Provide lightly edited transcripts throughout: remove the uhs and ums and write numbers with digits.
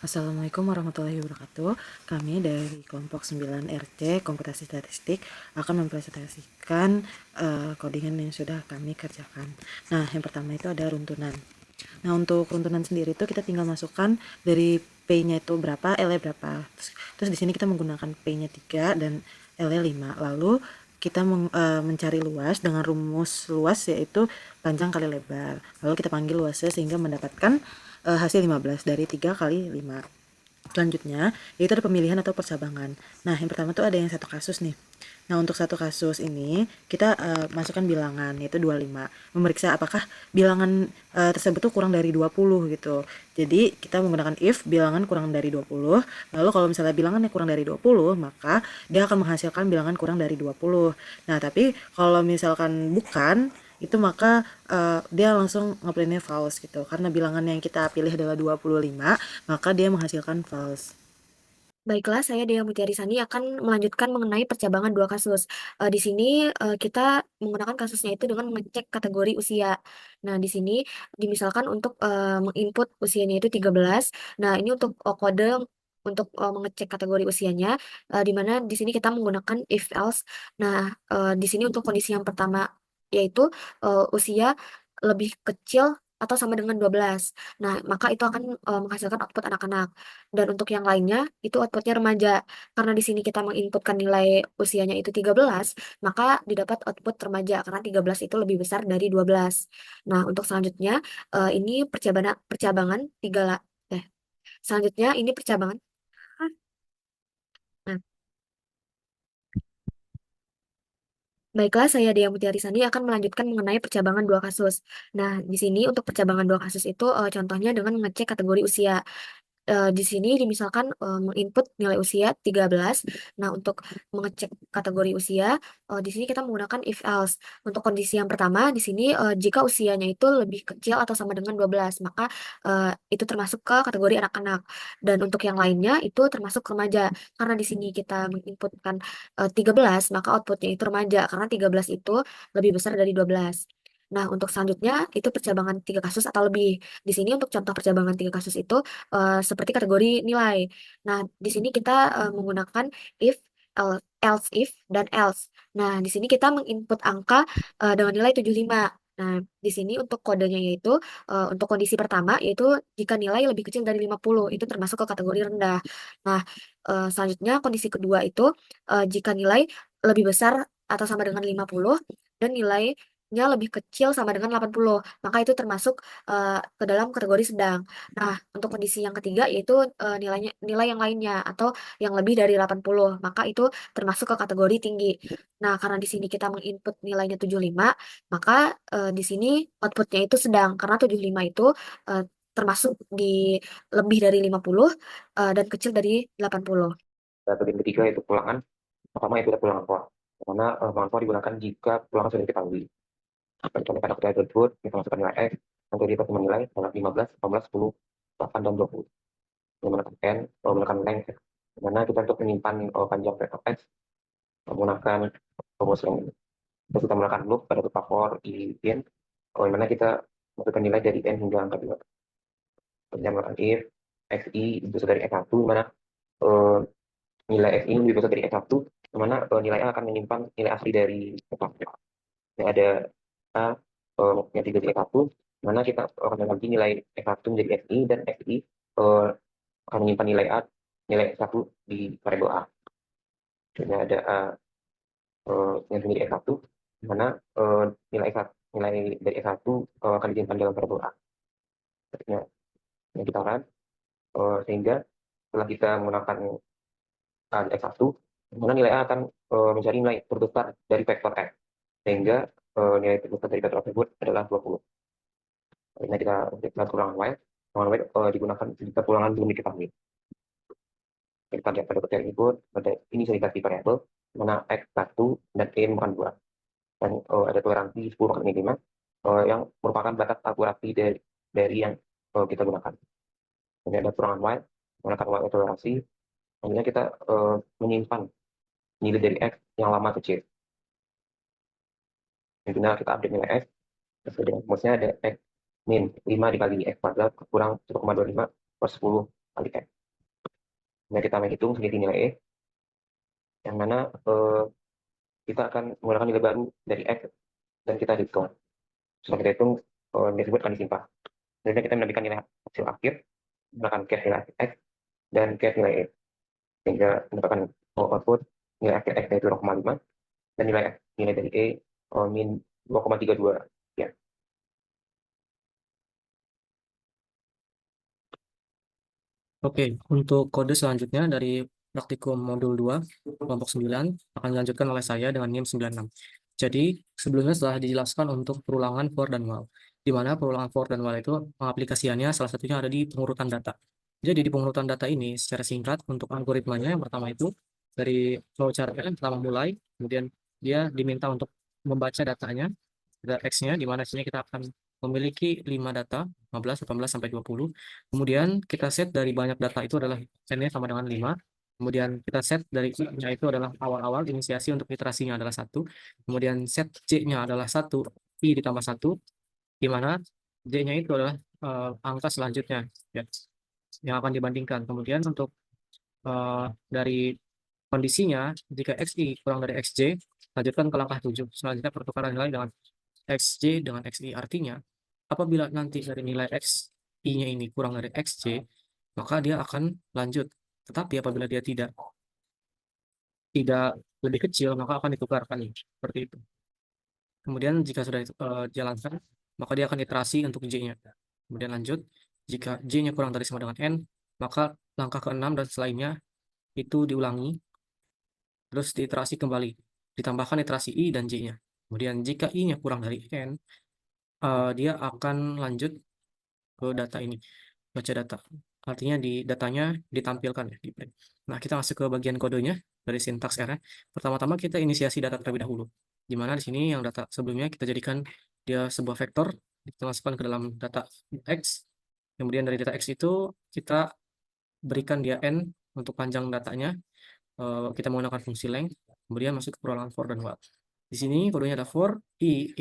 Assalamualaikum warahmatullahi wabarakatuh. Kami dari kelompok 9 RC Komputasi Statistik akan mempresentasikan codingan yang sudah kami kerjakan. Nah, yang pertama itu ada runtunan. Nah, untuk runtunan sendiri itu kita tinggal masukkan dari P-nya itu berapa, L-nya berapa. Terus di sini kita menggunakan P-nya 3 dan L-nya 5. Lalu kita mencari luas dengan rumus luas yaitu panjang kali lebar. Lalu kita panggil luasnya sehingga mendapatkan hasil 15 dari 3 kali 5. Selanjutnya, yaitu ada pemilihan atau percabangan. Nah, yang pertama tuh ada yang satu kasus nih. Nah, untuk satu kasus ini, kita masukkan bilangan, yaitu 25. Memeriksa apakah bilangan tersebut tuh kurang dari 20 gitu. Jadi, kita menggunakan if bilangan kurang dari 20. Lalu kalau misalnya bilangannya kurang dari 20, maka dia akan menghasilkan bilangan kurang dari 20. Nah, tapi kalau misalkan bukan, itu maka dia langsung ngeprintnya false gitu. Karena bilangan yang kita pilih adalah 25, maka dia menghasilkan false. Baiklah, saya Dea Mutiarisani akan melanjutkan mengenai percabangan dua kasus. Di sini kita menggunakan kasusnya itu dengan mengecek kategori usia. Nah, di sini dimisalkan untuk menginput usianya itu 13. Nah, ini untuk kode untuk mengecek kategori usianya, di mana di sini kita menggunakan if else. Nah, di sini untuk kondisi yang pertama yaitu usia lebih kecil atau sama dengan 12. Nah, maka itu akan menghasilkan output anak-anak. Dan untuk yang lainnya, itu outputnya remaja. Karena di sini kita menginputkan nilai usianya itu 13, maka didapat output remaja. Karena 13 itu lebih besar dari 12. Nah, untuk selanjutnya, ini percabangan tiga lah. Selanjutnya, ini percabangan. Nah, baiklah, saya Dea Mutiarisani akan melanjutkan mengenai percabangan dua kasus. Nah, di sini untuk percabangan dua kasus itu contohnya dengan mengecek kategori usia. Di sini dimisalkan menginput nilai usia 13. Nah, untuk mengecek kategori usia, di sini kita menggunakan if else. Untuk kondisi yang pertama, di sini jika usianya itu lebih kecil atau sama dengan 12, maka itu termasuk ke kategori anak-anak. Dan untuk yang lainnya itu termasuk remaja. Karena di sini kita menginputkan 13, maka outputnya itu remaja. Karena 13 itu lebih besar dari 12. Nah, untuk selanjutnya itu percabangan tiga kasus atau lebih. Di sini untuk contoh percabangan tiga kasus itu seperti kategori nilai. Nah, di sini kita menggunakan if, else if, dan else. Nah, di sini kita menginput angka dengan nilai 75. Nah, di sini untuk kodenya yaitu untuk kondisi pertama yaitu jika nilai lebih kecil dari 50 itu termasuk ke kategori rendah. Nah, selanjutnya kondisi kedua itu jika nilai lebih besar atau sama dengan 50 dan nilainya lebih kecil sama dengan 80, maka itu termasuk ke dalam kategori sedang. Nah, untuk kondisi yang ketiga yaitu nilai yang lainnya atau yang lebih dari 80, maka itu termasuk ke kategori tinggi. Nah, karena di sini kita menginput nilainya 75, maka di sini outputnya itu sedang karena 75 itu eh, termasuk di lebih dari 50 dan kecil dari 80. Bagian ketiga yaitu pulangan. Pertama itu ada pulangan for. Karena pulangan for digunakan jika pulangan sudah diketahui. Contohnya pada kutipan tersebut, kita masukkan nilai X, nanti dia dapat nilai adalah 15, 18, 10, 8, dan 20. Menggunakan N, menggunakan length, dimana kita untuk menyimpan panjang vektor X, menggunakan rumus yang ini. Terus kita menggunakan loop pada berupa for di bin, dimana kita masukkan nilai dari N hingga angka 2. Kita menggunakan if, XI, itu dari X1, dimana eh, nilai XI lebih besar dari X1, dimana nilai A akan menyimpan nilai asli dari X1. Yang ada A yang 3 dari X1, mana kita akan mengganti nilai X1 menjadi XI dan XI akan menyimpan nilai A, nilai X1 di variabel A. Jadi ada A yang menjadi X1, mana nilai X1, nilai dari X1 akan disimpan dalam variabel A. Artinya yang kita akan sehingga setelah kita menggunakan A di X1, mana nilai A akan mencari nilai terbesar dari vektor X. Sehingga nilai terbesar dari vektor tersebut adalah 20. Akhirnya kita pulangan while. Pulangan while digunakan jika pulangan belum diketahui. Kita lihat pada kutipan input, pada inisialisasi variabel, mana X1 dan E bukan 2. Dan ada toleransi 10 kali 5, yang merupakan batas akurasi dari yang kita gunakan. Ini ada pulangan while, menggunakan while toleransi, akhirnya kita menyimpan nilai dari X yang lama kecil. Intinya kita update nilai X, sesuai dengan rumusnya ada X min 5 dikali X kuadrat kurang 1,25 per 10 kali F. Nah, kita menghitung selisih nilai E, yang mana kita akan menggunakan nilai baru dari F dan kita hitung. Setelah kita hitung, nilai tersebut akan disimpan. Jadi kita menampilkan nilai hasil akhir menggunakan cash nilai X dan cash nilai E, sehingga mendapatkan output nilai akhir X yaitu 0,5 dan nilai dari E min 2,32. Ya. Oke, untuk kode selanjutnya dari praktikum modul 2, kelompok 9, akan dilanjutkan oleh saya dengan NIM 96. Jadi, sebelumnya telah dijelaskan untuk perulangan for dan while, di mana perulangan for dan while itu pengaplikasiannya salah satunya ada di pengurutan data. Jadi, di pengurutan data ini, secara singkat, untuk algoritmanya yang pertama itu, dari flowchart pertama mulai, kemudian dia diminta untuk membaca datanya, data X-nya, di mana sini kita akan memiliki 5 data, 15, 18, sampai 20. Kemudian kita set dari banyak data itu adalah n-nya sama dengan 5. Kemudian kita set dari I-nya itu adalah awal-awal, inisiasi untuk iterasinya adalah 1. Kemudian set J-nya adalah 1, I ditambah 1, di mana J-nya itu adalah angka selanjutnya ya, yang akan dibandingkan. Kemudian untuk dari kondisinya, jika XI kurang dari XJ, lanjutkan ke langkah 7. Selanjutnya pertukaran nilai dengan XJ dengan XI. Artinya, apabila nanti dari nilai XI-nya ini kurang dari XJ, maka dia akan lanjut. Tetapi apabila dia tidak lebih kecil, maka akan ditukarkan. Seperti itu. Kemudian jika sudah jalankan, maka dia akan iterasi untuk J-nya. Kemudian lanjut, jika J-nya kurang dari sama dengan N, maka langkah ke-6 dan selainnya itu diulangi, terus diiterasi kembali. Ditambahkan iterasi I dan J-nya. Kemudian jika I-nya kurang dari N, dia akan lanjut ke data ini, baca data. Artinya di datanya ditampilkan ya di print. Nah, kita masuk ke bagian kodenya dari sintaks R. Pertama-tama kita inisiasi data terlebih dahulu. Di mana di sini yang data sebelumnya kita jadikan dia sebuah vektor, kita masukkan ke dalam data X. Kemudian dari data X itu kita berikan dia N untuk panjang datanya. Kita menggunakan fungsi length. Kemudian masuk ke perulangan for dan while. Di sini kodenya ada for I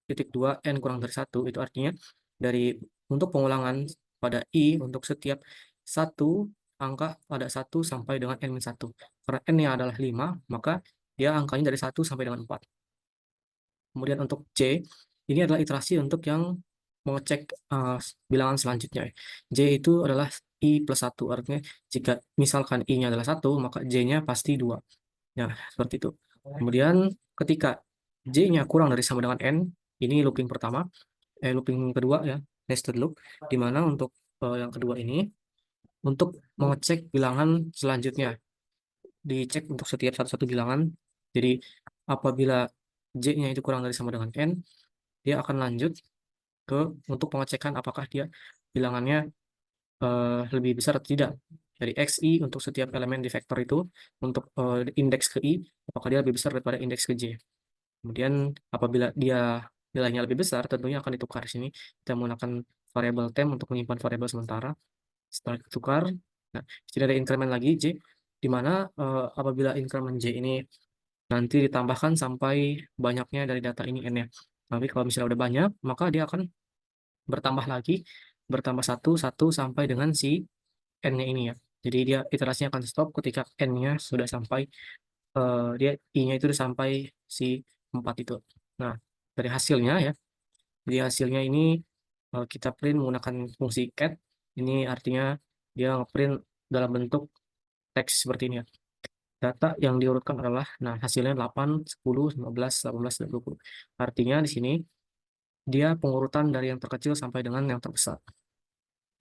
titik 2 N kurang dari 1, itu artinya dari untuk pengulangan pada I untuk setiap satu angka pada 1 sampai dengan N-1. Karena N-nya adalah 5, maka dia angkanya dari 1 sampai dengan 4. Kemudian untuk J, ini adalah iterasi untuk yang mengecek bilangan selanjutnya. J itu adalah I plus 1, artinya jika misalkan I-nya adalah 1, maka J-nya pasti 2. Ya, seperti itu. Kemudian ketika J-nya kurang dari sama dengan N, ini looping pertama, looping kedua ya, nested loop, di mana untuk yang kedua ini, untuk mengecek bilangan selanjutnya, dicek untuk setiap satu-satu bilangan. Jadi apabila J-nya itu kurang dari sama dengan N, dia akan lanjut untuk pengecekan apakah dia bilangannya lebih besar atau tidak. Dari XI untuk setiap elemen di vektor itu, untuk indeks ke I, apakah dia lebih besar daripada indeks ke J. Kemudian apabila dia nilainya lebih besar, tentunya akan ditukar. Di sini kita menggunakan variabel temp untuk menyimpan variabel sementara. Setelah ditukar, nah, di sini ada increment lagi J, di mana apabila increment J ini nanti ditambahkan sampai banyaknya dari data ini N-nya. Tapi kalau misalnya udah banyak, maka dia akan bertambah lagi, bertambah 1 sampai dengan si N-nya ini ya. Jadi dia iterasinya akan stop ketika N-nya sudah sampai, dia I-nya itu sudah sampai si 4 itu. Nah, dari hasilnya ya, jadi hasilnya ini kita print menggunakan fungsi cat. Ini artinya dia nge-print dalam bentuk teks seperti ini ya. Data yang diurutkan adalah, nah hasilnya 8, 10, 15, 18, dan 20. Artinya di sini dia pengurutan dari yang terkecil sampai dengan yang terbesar.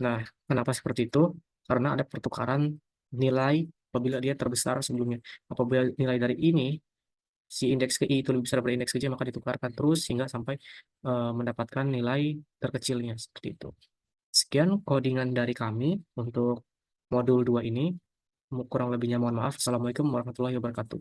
Nah, kenapa seperti itu? Karena ada pertukaran nilai apabila dia terbesar sebelumnya. Apabila nilai dari ini, si indeks ke I itu lebih besar dari indeks ke J, maka ditukarkan terus hingga sampai mendapatkan nilai terkecilnya. Seperti itu. Sekian codingan dari kami untuk modul 2 ini. Kurang lebihnya mohon maaf. Assalamualaikum warahmatullahi wabarakatuh.